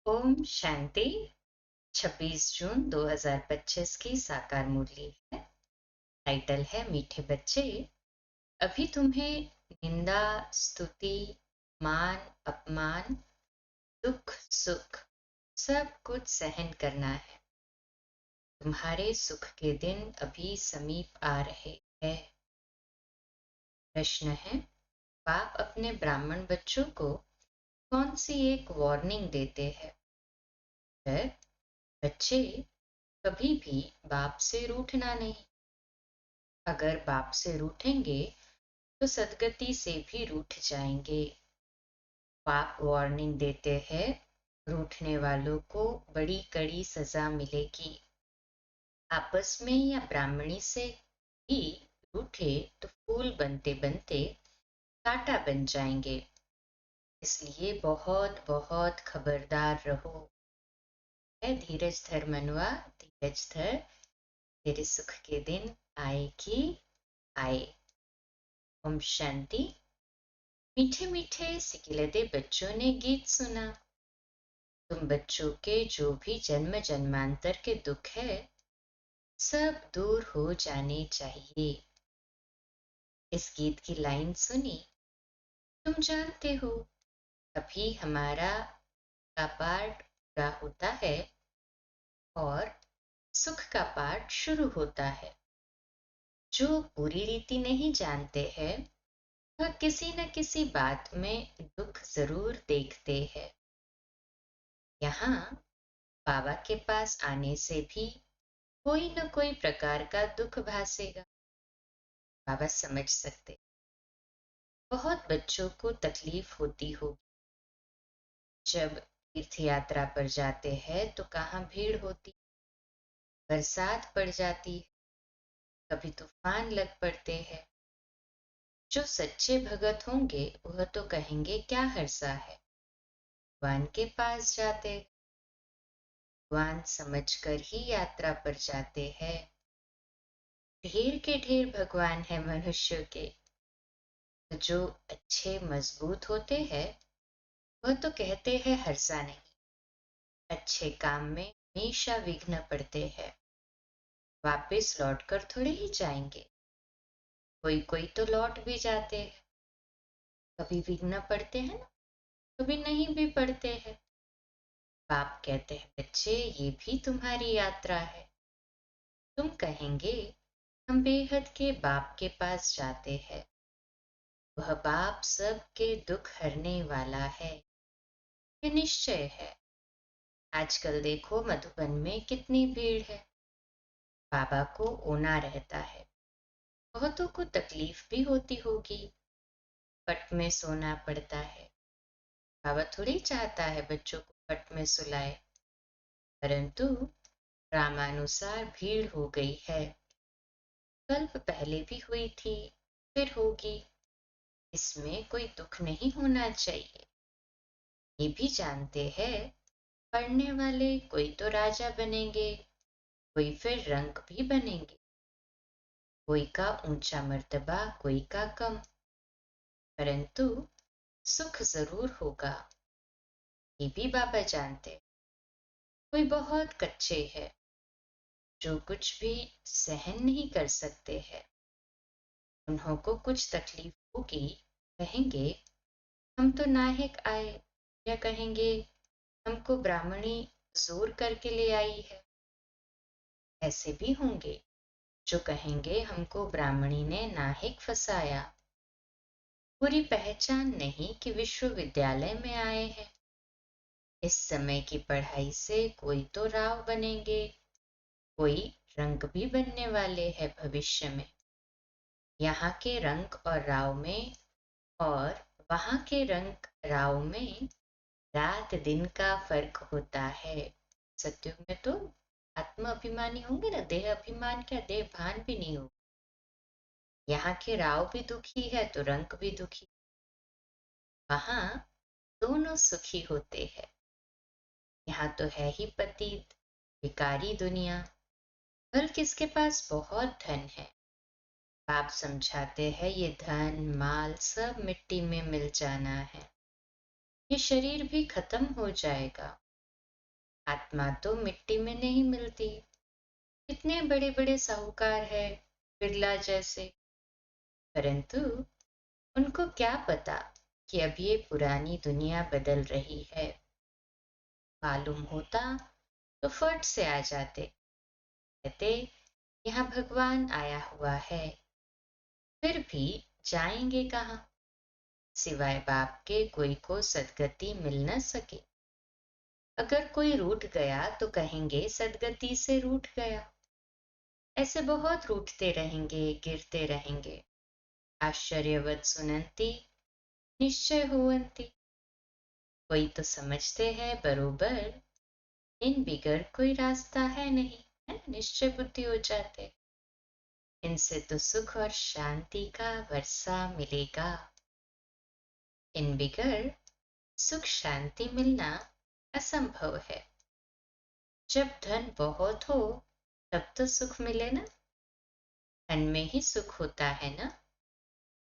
ओम शांति। 26 जून 2025 की साकार मुरली है। टाइटल है मीठे बच्चे। अभी तुम्हें निंदा, स्तुति, मान, अपमान, दुख, सुख सब कुछ सहन करना है। तुम्हारे सुख के दिन अभी समीप आ रहे हैं। प्रश्न है, बाप अपने ब्राह्मण बच्चों को कौन सी एक वार्निंग देते हैं? बच्चे, कभी भी बाप से रूठना नहीं। अगर बाप से रूठेंगे तो सदगति से भी रूठ जाएंगे। बाप वार्निंग देते हैं, रूठने वालों को बड़ी कड़ी सजा मिलेगी। आपस में या ब्राह्मणी से भी रूठे तो फूल बनते बनते कांटा बन जाएंगे। इसलिए बहुत बहुत खबरदार रहो। है धीरज धर मनवा, धीरज धर, तेरे सुख के दिन आएगी आए। ओम शांति। मीठे मीठे सिकिलते बच्चों ने गीत सुना। तुम बच्चों के जो भी जन्म जन्मांतर के दुख है सब दूर हो जाने चाहिए। इस गीत की लाइन सुनी। तुम जानते हो, अभी हमारा का पाठ पूरा होता है और सुख का पाठ शुरू होता है। जो पूरी रीति नहीं जानते हैं वह किसी न किसी बात में दुख जरूर देखते हैं। यहाँ बाबा के पास आने से भी कोई न कोई प्रकार का दुख भासेगा। बाबा समझ सकते। बहुत बच्चों को तकलीफ होती होगी। जब तीर्थ यात्रा पर जाते हैं तो कहाँ भीड़ होती, बरसात पड़ जाती है, कभी तूफान लग पड़ते हैं। जो सच्चे भगत होंगे वह तो कहेंगे क्या हर्षा है, भगवान के पास जाते। भगवान समझकर ही यात्रा पर जाते हैं। ढेर के ढेर भगवान है मनुष्य के। जो अच्छे मजबूत होते हैं वह तो कहते हैं हर्षा नहीं। अच्छे काम में हमेशा विघ्न पड़ते हैं। वापस लौटकर थोड़े ही जाएंगे। कोई कोई तो लौट भी जाते हैं। कभी विघ्न पड़ते हैं ना, कभी नहीं भी पड़ते हैं। बाप कहते हैं बच्चे ये भी तुम्हारी यात्रा है। तुम कहेंगे हम बेहद के बाप के पास जाते हैं। वह बाप सबके दुख हरने वाला है, ये निश्चय है। आजकल देखो मधुबन में कितनी भीड़ है। बाबा को ओना रहता है। बहुतों को तकलीफ भी होती होगी। पट में सोना पड़ता है। बाबा थोड़ी चाहता है बच्चों को पट में सुलाए, परंतु रामानुसार भीड़ हो गई है। कल्प पहले भी हुई थी, फिर होगी। इसमें कोई दुख नहीं होना चाहिए। ये भी जानते हैं पढ़ने वाले कोई तो राजा बनेंगे, कोई फिर रंक भी बनेंगे। कोई का ऊंचा मर्तबा, कोई का कम, परंतु सुख जरूर होगा। ये भी बाबा जानते। कोई बहुत कच्चे है, जो कुछ भी सहन नहीं कर सकते हैं। उन्हों को कुछ तकलीफ होगी, कहेंगे हम तो नाहक आए, या कहेंगे हमको ब्राह्मणी जोर करके ले आई है। ऐसे भी होंगे जो कहेंगे हमको ब्राह्मणी ने नाहक फंसाया। पूरी पहचान नहीं कि विश्वविद्यालय में आए हैं। इस समय की पढ़ाई से कोई तो राव बनेंगे, कोई रंग भी बनने वाले हैं भविष्य में। यहाँ के रंग और राव में और वहाँ के रंग राव में रात दिन का फर्क होता है। सत्युग में तो आत्म अभिमानी होंगे ना, देह अभिमान क्या, देह भान भी नहीं हो। यहाँ के राव भी दुखी है तो रंग भी दुखी। वहां दोनों सुखी होते हैं। यहाँ तो है ही पतित भिकारी दुनिया। कल किसके पास बहुत धन है। बाप समझाते हैं ये धन माल सब मिट्टी में मिल जाना है। ये शरीर भी खत्म हो जाएगा। आत्मा तो मिट्टी में नहीं मिलती। कितने बड़े बड़े साहूकार है, बिरला जैसे, परंतु उनको क्या पता कि अब ये पुरानी दुनिया बदल रही है। मालूम होता तो फट से आ जाते, कहते यहाँ भगवान आया हुआ है। फिर भी जाएंगे कहाँ, सिवाय बाप के कोई को सदगति मिल न सके। अगर कोई रूठ गया तो कहेंगे सदगति से रूठ गया। ऐसे बहुत रूठते रहेंगे, गिरते रहेंगे। आश्चर्यवत सुनंती निश्चय होवंती। कोई तो समझते हैं बरोबर, इन बिगर कोई रास्ता है नहीं, है निश्चय बुद्धि हो जाते। इनसे तो सुख और शांति का वर्षा मिलेगा। इन बिगर सुख शांति मिलना असंभव है। जब धन बहुत हो तब तो सुख मिले ना। धन में ही सुख होता है ना।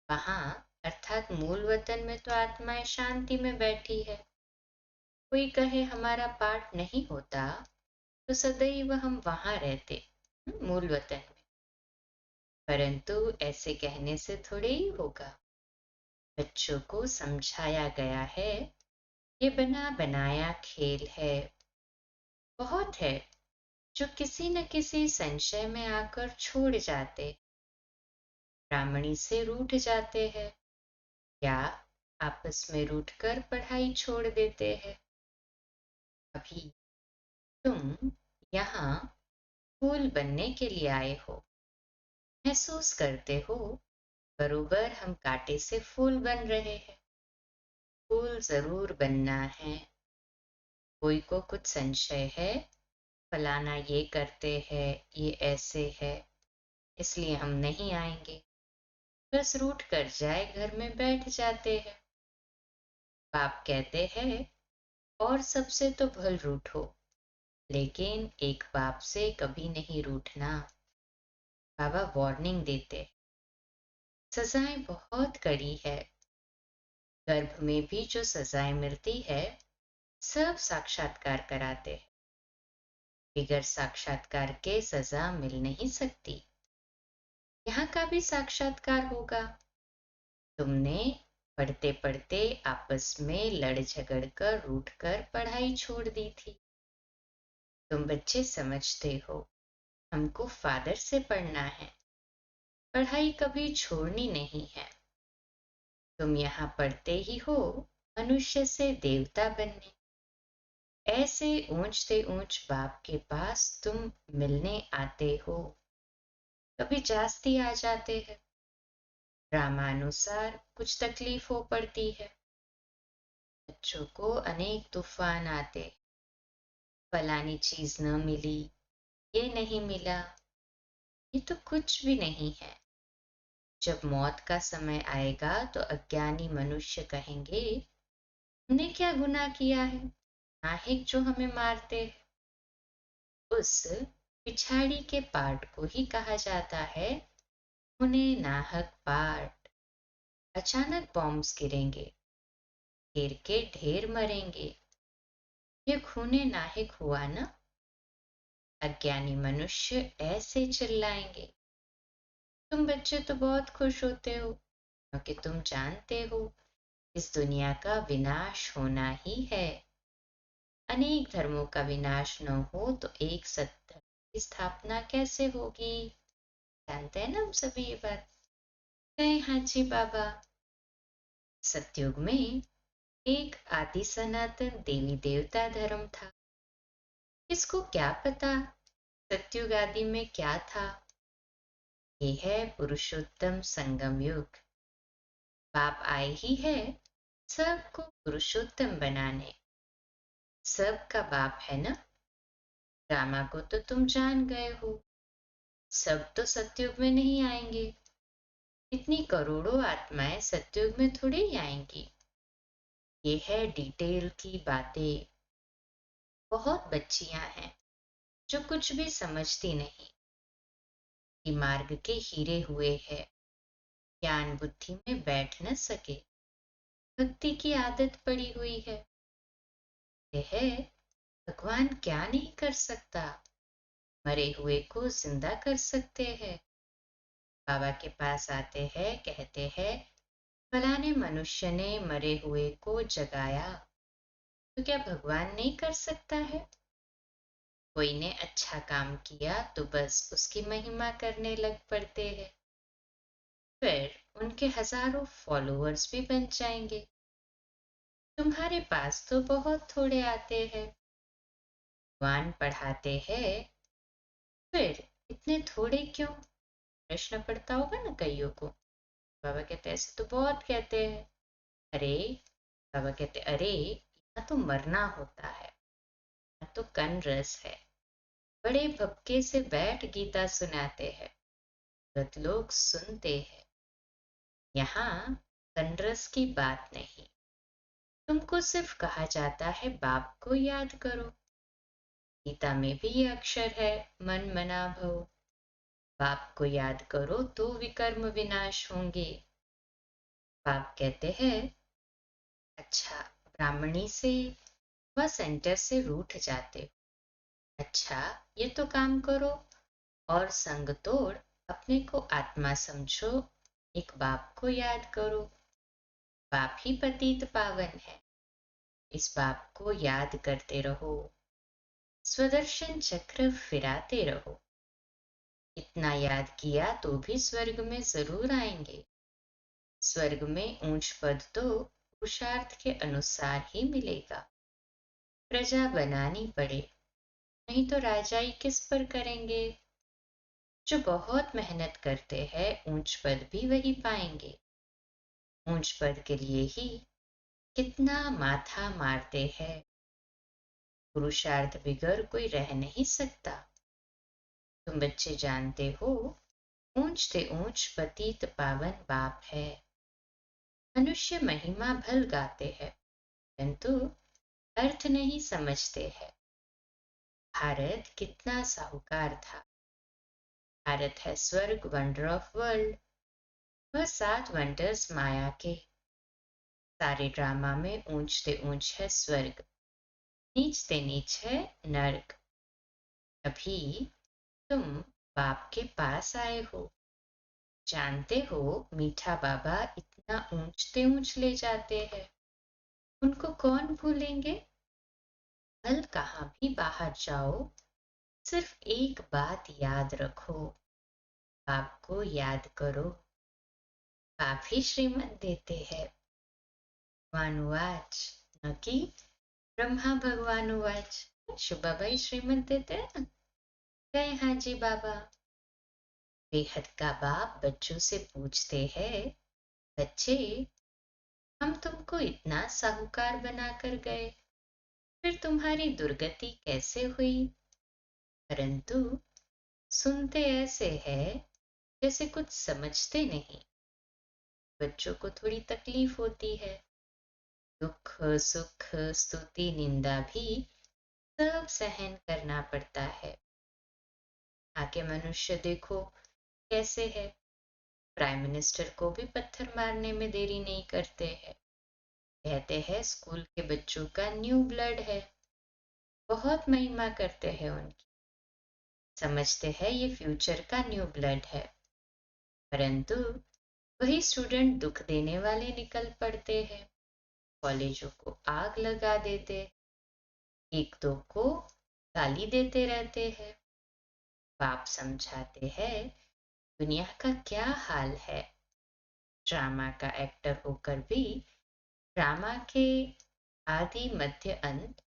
वहां अर्थात मूल वतन में तो आत्माएं शांति में बैठी है। कोई कहे हमारा पाठ नहीं होता तो सदैव हम वहां रहते, मूल वतन में। परंतु ऐसे कहने से थोड़े ही होगा। बच्चों को समझाया गया है ये बना बनाया खेल है। बहुत है जो किसी न किसी संशय में आकर छोड़ जाते, ब्राह्मणी से रूठ जाते हैं, या आपस में रूठकर पढ़ाई छोड़ देते हैं। अभी तुम यहाँ फूल बनने के लिए आए हो, महसूस करते हो बरोबर हम कांटे से फूल बन रहे हैं। फूल जरूर बनना है। कोई को कुछ संशय है, फलाना ये करते हैं, ये ऐसे है, इसलिए हम नहीं आएंगे। बस रूठ कर जाए घर में बैठ जाते हैं। बाप कहते हैं और सबसे तो भल रूठो, लेकिन एक बाप से कभी नहीं रूठना। बाबा वार्निंग देते, सजाएं बहुत कड़ी है। गर्भ में भी जो सजाएं मिलती है सब साक्षात्कार कराते हैं। बिगर साक्षात्कार के सजा मिल नहीं सकती। यहाँ का भी साक्षात्कार होगा। तुमने पढ़ते पढ़ते आपस में लड़ झगड़ कर रूठ कर पढ़ाई छोड़ दी थी। तुम बच्चे समझते हो हमको फादर से पढ़ना है, पढ़ाई कभी छोड़नी नहीं है। तुम यहाँ पढ़ते ही हो मनुष्य से देवता बनने। ऐसे ऊंच से ऊंच बाप के पास तुम मिलने आते हो। कभी जास्ती आ जाते हैं, ड्रामानुसार कुछ तकलीफ हो पड़ती है। बच्चों को अनेक तूफान आते, फलानी चीज न मिली, ये नहीं मिला, ये तो कुछ भी नहीं है। जब मौत का समय आएगा तो अज्ञानी मनुष्य कहेंगे हमने क्या गुनाह किया है, नाहिक जो हमें मारते हैं। उस पिछाड़ी के पार्ट को ही कहा जाता है उन्हें नाहक पार्ट। अचानक बॉम्ब्स गिरेंगे, ढेर के ढेर मरेंगे, ये खूने नाहिक हुआ ना। अज्ञानी मनुष्य ऐसे चिल्लाएंगे। तुम बच्चे तो बहुत खुश होते हो क्योंकि तुम जानते हो इस दुनिया का विनाश होना ही है। अनेक धर्मों का विनाश न हो तो एक सत्य धर्म की स्थापना कैसे होगी। जानते हैं ना हम सभी ये बात। कहे हाँ जी बाबा। सतयुग में एक आदि सनातन देवी देवता धर्म था। किसको क्या पता सतयुग आदि में क्या था। ये है पुरुषोत्तम संगम युग। बाप आए ही है सबको पुरुषोत्तम बनाने। सबका बाप है ना। रामा को तो तुम जान गए हो। सब तो सतयुग में नहीं आएंगे। इतनी करोड़ों आत्माएं सतयुग में थोड़ी ही आएंगी। ये है डिटेल की बातें। बहुत बच्चियां हैं जो कुछ भी समझती नहीं, कि मार्ग के हीरे हुए है, ज्ञान बुद्धि में बैठ न सके, भक्ति की आदत पड़ी हुई है। यह है भगवान क्या नहीं कर सकता, मरे हुए को जिंदा कर सकते हैं। बाबा के पास आते हैं, कहते हैं फलाने मनुष्य ने मरे हुए को जगाया, तो क्या भगवान नहीं कर सकता है? कोई ने अच्छा काम किया तो बस उसकी महिमा करने लग पड़ते हैं। फिर उनके हजारों फॉलोअर्स भी बन जाएंगे। तुम्हारे पास तो बहुत थोड़े आते हैं। भगवान पढ़ाते हैं, फिर इतने थोड़े क्यों? प्रश्न पड़ता होगा ना कईयों को। बाबा कहते ऐसे तो बहुत कहते हैं। अरे, बाबा कहते अरे यहाँ तो मरना होता है, यहाँ तो कन रस है। बड़े भक्के से बैठ गीता सुनाते हैं, बहुत लोग सुनते हैं। यहाँ कनरस की बात नहीं। तुमको सिर्फ कहा जाता है बाप को याद करो। गीता में भी ये अक्षर है, मन मना भव। बाप को याद करो तो विकर्म विनाश होंगे। बाप कहते हैं अच्छा, ब्राह्मणी से वह सेंटर से रूठ जाते हो। अच्छा, ये तो काम करो और संग तोड़ अपने को आत्मा समझो, एक बाप को याद करो। बाप ही पतित पावन है, इस बाप को याद करते रहो। स्वदर्शन चक्र फिराते रहो। इतना याद किया तो भी स्वर्ग में जरूर आएंगे। स्वर्ग में ऊंच पद तो पुरुषार्थ के अनुसार ही मिलेगा। प्रजा बनानी पड़े, नहीं तो राजाई किस पर करेंगे? जो बहुत मेहनत करते हैं ऊंच पद भी वही पाएंगे। ऊंच पद के लिए ही कितना माथा मारते हैं। पुरुषार्थ बिगर कोई रह नहीं सकता। तुम बच्चे जानते हो, ऊंच से ऊंच पतित पावन बाप है। मनुष्य महिमा भल गाते हैं, परंतु अर्थ नहीं समझते हैं। भारत कितना साहूकार था। भारत है स्वर्ग, वंडर ऑफ वर्ल्ड। वह 7 वंडर्स माया के। सारे ड्रामा में ऊंच से ऊंच है स्वर्ग, नीच से नीच है नर्क। अभी तुम बाप के पास आए हो। जानते हो मीठा बाबा इतना ऊंचते ऊंच ले जाते हैं, उनको कौन भूलेंगे? कल कहाँ भी बाहर जाओ, सिर्फ एक बात याद रखो, बाप को याद करो। बाप ही श्रीमत देते हैं। भगवानुवाच, न कि ब्रह्मा भगवानुवाच। शिव बाबा ही श्रीमत देते हैं ना। गए हाँ जी बाबा। बेहद का बाप बच्चों से पूछते हैं, बच्चे हम तुमको इतना साहूकार बनाकर गए, फिर तुम्हारी दुर्गति कैसे हुई? परंतु सुनते ऐसे है जैसे कुछ समझते नहीं। बच्चों को थोड़ी तकलीफ होती है। दुख सुख स्तुति निंदा भी सब सहन करना पड़ता है। आगे मनुष्य देखो कैसे है। प्राइम मिनिस्टर को भी पत्थर मारने में देरी नहीं करते हैं। कहते हैं स्कूल के बच्चों का न्यू ब्लड है, बहुत महिमा करते हैं उनकी। समझते हैं ये फ्यूचर का न्यू ब्लड है, परंतु वही स्टूडेंट दुख देने वाले निकल पड़ते हैं। कॉलेजों को आग लगा देते, एक दो को गाली देते रहते हैं। बाप समझाते हैं दुनिया का क्या हाल है। ड्रामा का एक्टर होकर भी ड्रामा के आदि मध्य अंत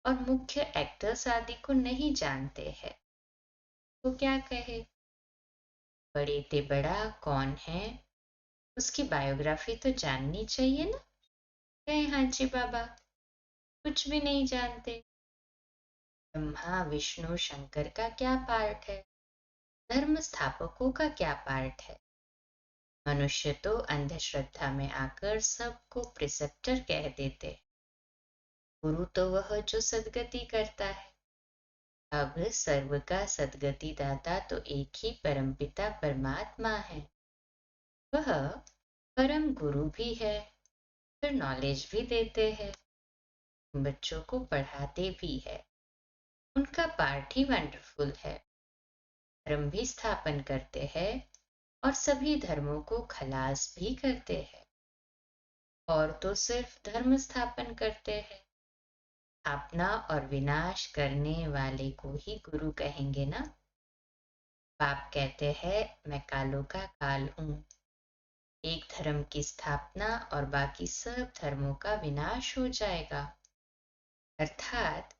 और मुख्य एक्टर्स आदि को नहीं जानते हैं, तो क्या कहे? बड़े ते बड़ा कौन है, उसकी बायोग्राफी तो जाननी चाहिए ना। कहे हाँ जी बाबा, कुछ भी नहीं जानते। ब्रह्मा विष्णु शंकर का क्या पार्ट है, धर्म स्थापकों का क्या पार्ट है? मनुष्य तो अंधश्रद्धा में आकर सबको प्रिसेप्टर कह देते। गुरु तो वह जो सदगति करता है। अब सर्व का सदगति दाता तो एक ही परमपिता परमात्मा है। वह परम गुरु भी है, फिर नॉलेज भी देते हैं, बच्चों को पढ़ाते भी है। उनका पाठ ही वंडरफुल है। धर्म भी स्थापन करते हैं और सभी धर्मों को खलास भी करते हैं। और तो सिर्फ धर्म स्थापन करते हैं, स्थापना और विनाश करने वाले को ही गुरु कहेंगे ना। बाप कहते हैं मैं कालों का काल हूँ। एक धर्म की स्थापना और बाकी सब धर्मों का विनाश हो जाएगा, अर्थात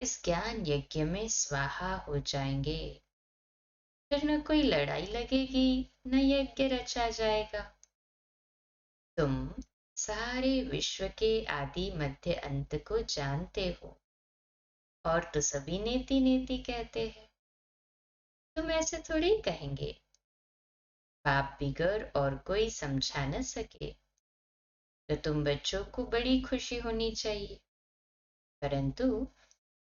इस ज्ञान यज्ञ में स्वाहा हो जाएंगे। फिर न कोई लड़ाई लगेगी, न यज्ञ रचा जाएगा। तुम सारे विश्व के आदि मध्य अंत को जानते हो और तो सभी नेति नेति कहते हैं। तुम ऐसे थोड़ी ही कहेंगे। बाप बिगर और कोई समझा न सके तो तुम बच्चों को बड़ी खुशी होनी चाहिए, परंतु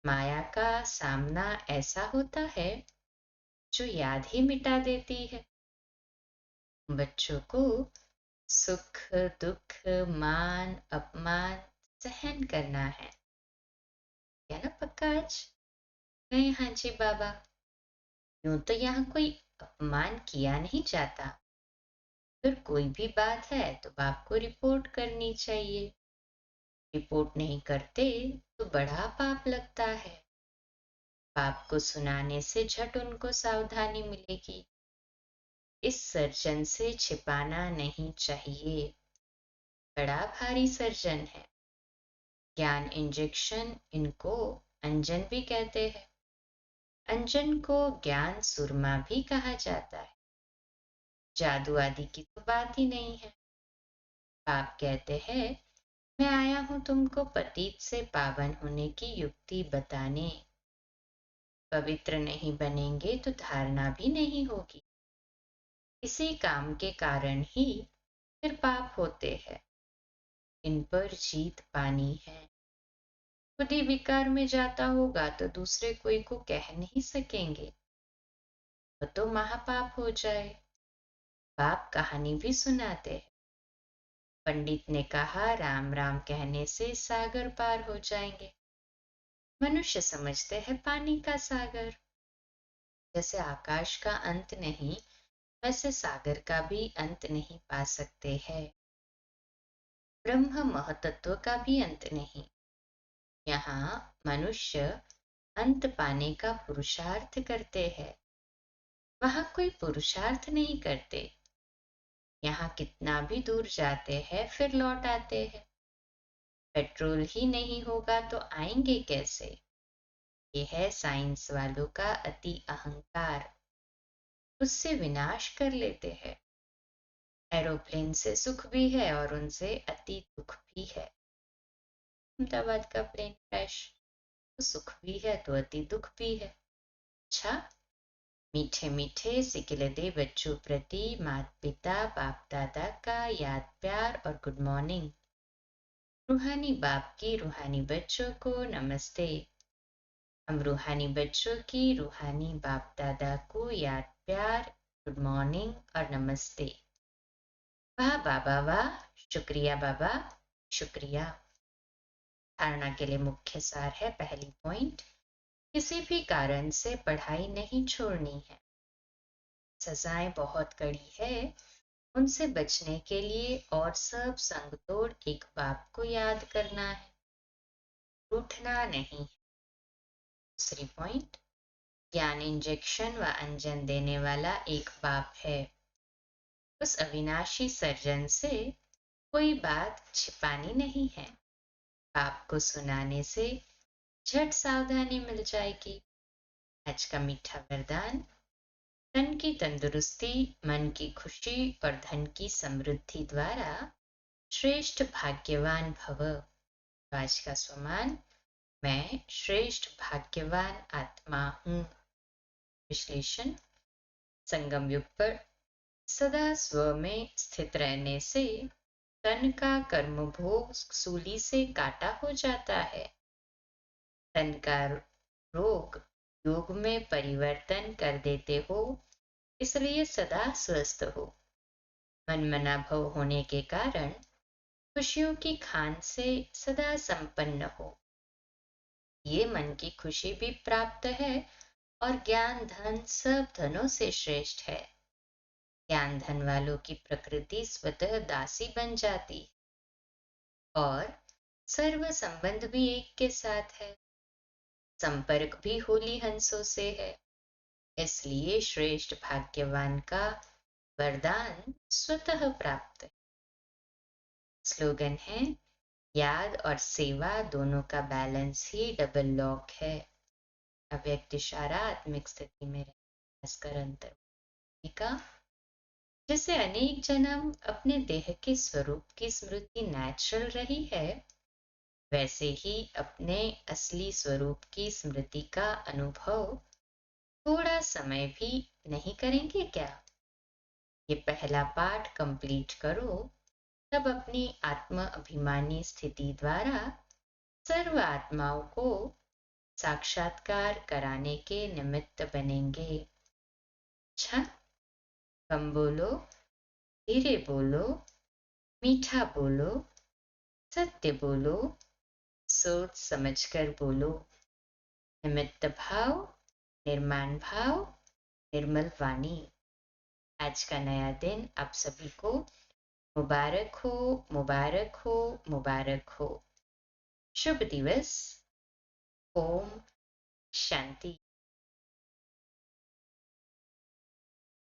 माया का सामना ऐसा होता है जो याद ही मिटा देती है। बच्चों को सुख दुख मान अपमान सहन करना है, क्या ना पक्का आज? नहीं हाँ जी बाबा। यूं तो यहाँ कोई अपमान किया नहीं जाता, अगर कोई भी बात है तो बाप को रिपोर्ट करनी चाहिए। रिपोर्ट नहीं करते तो बड़ा पाप लगता है। बाप को सुनाने से झट उनको सावधानी मिलेगी। इस सर्जन से छिपाना नहीं चाहिए, बड़ा भारी सर्जन है। ज्ञान इंजेक्शन, इनको अंजन भी कहते हैं। अंजन को ज्ञान सुरमा भी कहा जाता है। जादू आदि की तो बात ही नहीं है। बाप कहते हैं मैं आया हूं तुमको पतित से पावन होने की युक्ति बताने। पवित्र नहीं बनेंगे तो धारणा भी नहीं होगी। इसी काम के कारण ही फिर पाप होते हैं। इन पर जीत पानी है। खुद ही विकार में जाता होगा तो दूसरे कोई को कह नहीं सकेंगे, तो महापाप हो जाए। बाप कहानी भी सुनाते हैं। पंडित ने कहा राम राम कहने से सागर पार हो जाएंगे। मनुष्य समझते हैं पानी का सागर। जैसे आकाश का अंत नहीं, वैसे सागर का भी अंत नहीं पा सकते हैं। ब्रह्म महतत्व का भी अंत नहीं। यहाँ मनुष्य अंत पाने का पुरुषार्थ करते हैं, वहां कोई पुरुषार्थ नहीं करते। यहाँ कितना भी दूर जाते हैं फिर लौट आते हैं। पेट्रोल ही नहीं होगा तो आएंगे कैसे? ये है साइंस वालों का अति अहंकार, उससे विनाश कर लेते हैं। एरोप्लेन से सुख भी है और उनसे अति दुख भी है। अहमदाबाद का प्लेन क्रैश, तो सुख भी है तो अति दुख भी है। अच्छा, मीठे मीठे सिकिले दे बच्चों प्रति माता पिता बाप दादा का याद प्यार और गुड मॉर्निंग। रूहानी बाप की रूहानी बच्चों को नमस्ते। हम रूहानी बच्चों की रूहानी बाप दादा को याद प्यार गुड मॉर्निंग और नमस्ते। वाह बाबा वाह, शुक्रिया बाबा शुक्रिया। धारणा के लिए मुख्य सार है, पहली पॉइंट, किसी भी कारण से पढ़ाई नहीं छोड़नी है। सजाएं बहुत कड़ी है, उनसे बचने के लिए और सब संग तोड़ एक बाप को याद करना है, रूठना नहीं। दूसरी पॉइंट, ज्ञान इंजेक्शन व अंजन देने वाला एक बाप है। उस अविनाशी सर्जन से कोई बात छिपानी नहीं है। बाप को सुनाने से झट सावधानी मिल जाएगी। आज का मीठा वरदान, तन की तंदुरुस्ती, मन की खुशी और धन की समृद्धि द्वारा श्रेष्ठ भाग्यवान भव। आज का स्वमान, मैं श्रेष्ठ भाग्यवान आत्मा हूँ। विश्लेषण, संगम युग पर सदा स्व में स्थित रहने से तन का कर्म भोग सूली से काटा हो जाता है। तन का रोग योग में परिवर्तन कर देते हो, इसलिए सदा स्वस्थ हो। मन मना भव होने के कारण खुशियों की खान से सदा संपन्न हो। ये मन की खुशी भी प्राप्त है और ज्ञान धन सब धनों से श्रेष्ठ है। ज्ञान धन वालों की प्रकृति स्वतः दासी बन जाती और सर्व संबंध भी एक के साथ है। संपर्क भी होली हंसों से है। इसलिए श्रेष्ठ भाग्यवान का वरदान स्वतः प्राप्त है। स्लोगन है, याद और सेवा दोनों का बैलेंस ही डबल लॉक है। अव्यक्त इशारा आत्मिक स्थिति में रहकर अंतर का जैसे अनेक जन्म अपने देह के स्वरूप की स्मृति नेचुरल रही है, वैसे ही अपने असली स्वरूप की स्मृति का अनुभव थोड़ा समय भी नहीं करेंगे क्या? ये पहला पाठ कंप्लीट करो, तब अपनी आत्म अभिमानी स्थिति द्वारा सर्व आत्माओं को साक्षात्कार कराने के निमित्त बनेंगे। अच्छा, कम बोलो, धीरे बोलो, मीठा बोलो, सत्य बोलो, सोच समझकर बोलो। निमित्त भाव, निर्माण भाव, निर्मल वाणी। आज का नया दिन आप सभी को मुबारक हो, मुबारक हो, मुबारक हो। शुभ दिवस। ओम शांति।